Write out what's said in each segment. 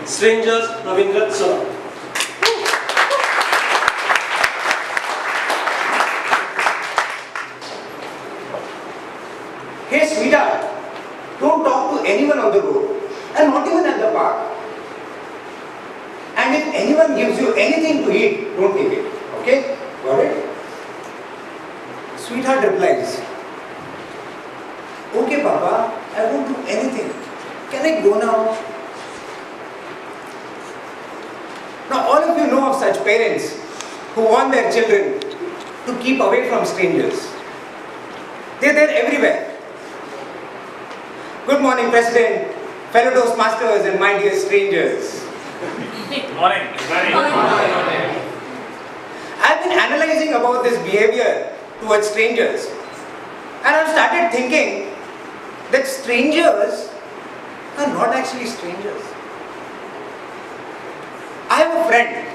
Strangers, Ravindra Sir. Hey sweetheart, don't talk to anyone on the road and not even at the park. And if anyone gives you anything to eat, don't take it. Okay? Got it? Sweetheart replies, okay Papa, I won't do anything. Can I go now? Now all of you know of such parents who want their children to keep away from strangers. They're there everywhere. Good morning, President, fellow Toastmasters and my dear strangers. Good morning. I've been analyzing about this behavior towards strangers, and I've started thinking that strangers are not actually strangers. I have a friend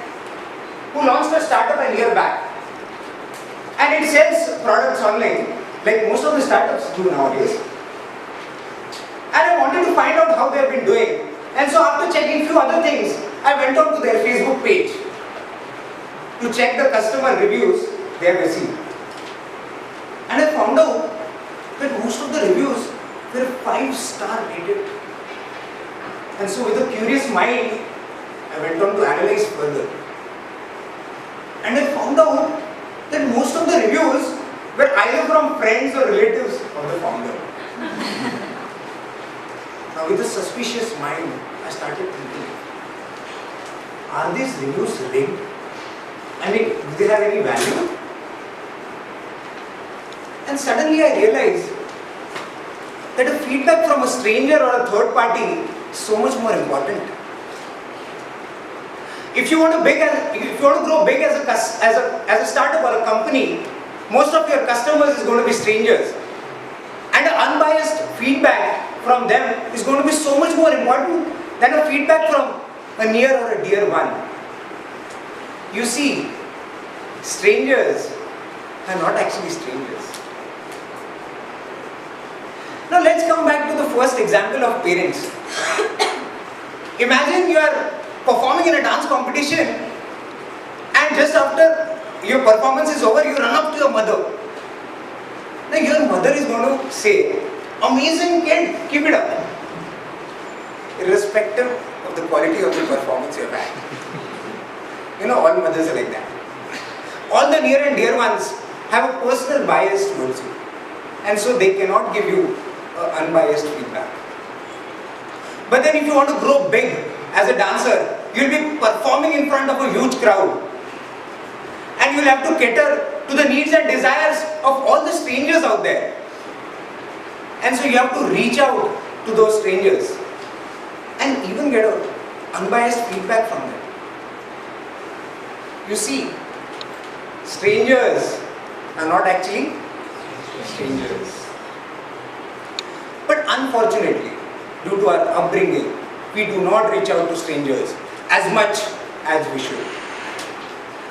who launched a startup a year back, and it sells products online like most of the startups do nowadays. And I wanted to find out how they have been doing. And so after checking few other things, I went on to their Facebook page to check the customer reviews they have received. And I found out that most of the reviews were 5-star rated. And so with a curious mind, I went on to analyze further. And I found out that most of the reviews were either from friends or relatives of the founder. Now with a suspicious mind, I started thinking, are these reviews rigged? I mean, do they have any value? And suddenly I realized that a feedback from a stranger or a third party is so much more important. If you want to grow big as a startup or a company, most of your customers is going to be strangers. And the unbiased feedback from them is going to be so much more important than a feedback from a near or a dear one. You see, strangers are not actually strangers. Now let's come back to the first example of parents. Imagine you are performing in a dance competition, and just after your performance is over, you run up to your mother. Now your mother is going to say, amazing kid, keep it up. Irrespective of the quality of the performance you have had. You know, all mothers are like that. All the near and dear ones have a personal bias towards you. And so they cannot give you unbiased feedback. But then if you want to grow big as a dancer, you'll be performing in front of a huge crowd. And you'll have to cater to the needs and desires of all the strangers out there. And so you have to reach out to those strangers and even get unbiased feedback from them. You see, strangers are not actually strangers. But unfortunately, due to our upbringing, we do not reach out to strangers as much as we should.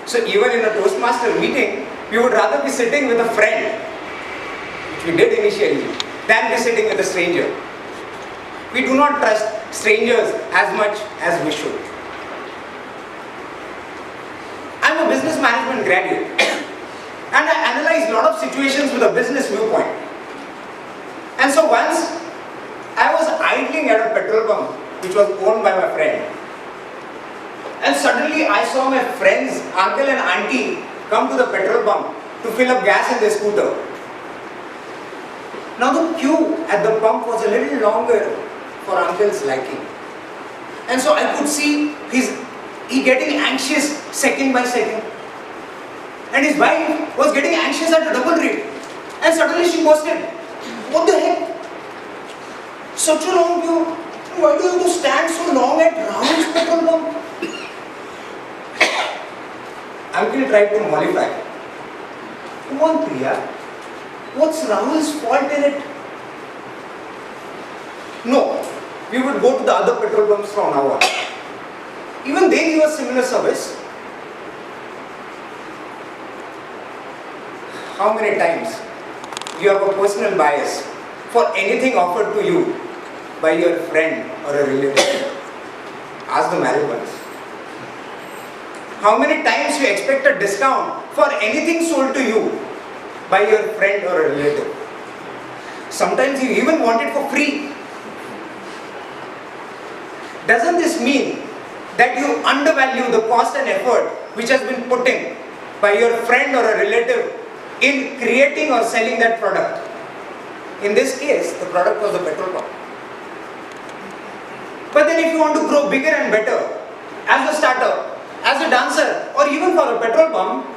So even in a Toastmaster meeting, we would rather be sitting with a friend, which we did initially, than be sitting with a stranger. We do not trust strangers as much as we should. I'm a business management graduate and I analyze a lot of situations with a business viewpoint. And so once I was idling at a petrol pump which was owned by my friend, and suddenly I saw my friends, uncle and auntie, come to the petrol pump to fill up gas in their scooter. Now the queue at the pump was a little longer for uncle's liking. And so I could see he getting anxious second by second. And his wife was getting anxious at a double rate. And suddenly she posted, what the heck? Such a long queue. Why do you have to stand so long at Rahul's petrol pump? Uncle tried to mollify. Come on, Priya. What's Rahul's fault in it? No, we would go to the other petrol pumps from now on. Even they give us similar service. How many times you have a personal bias for anything offered to you by your friend or a relative? Ask the married ones. How many times you expect a discount for anything sold to you by your friend or a relative? Sometimes you even want it for free. Doesn't this mean that you undervalue the cost and effort which has been put in by your friend or a relative in creating or selling that product? In this case, the product was the petrol pump. But then if you want to grow bigger and better, as a startup, as a dancer, or even for a petrol pump,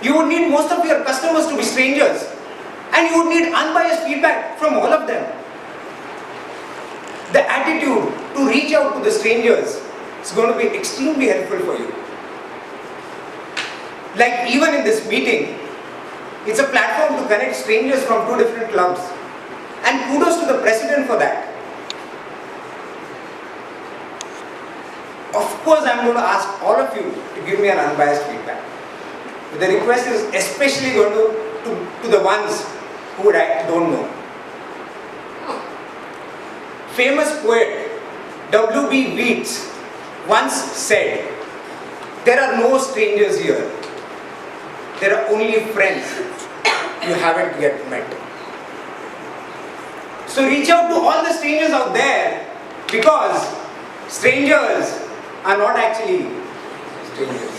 you would need most of your customers to be strangers. And you would need unbiased feedback from all of them. The attitude to reach out to the strangers is going to be extremely helpful for you. Like even in this meeting, it's a platform to connect strangers from two different clubs. And kudos to the president for that. Of course, I'm going to ask all of you to give me an unbiased feedback. But the request is especially going to the ones who I don't know. Famous poet W.B. Yeats once said, "There are no strangers here. There are only friends you haven't yet met." So reach out to all the strangers out there, because strangers are not actually strangers.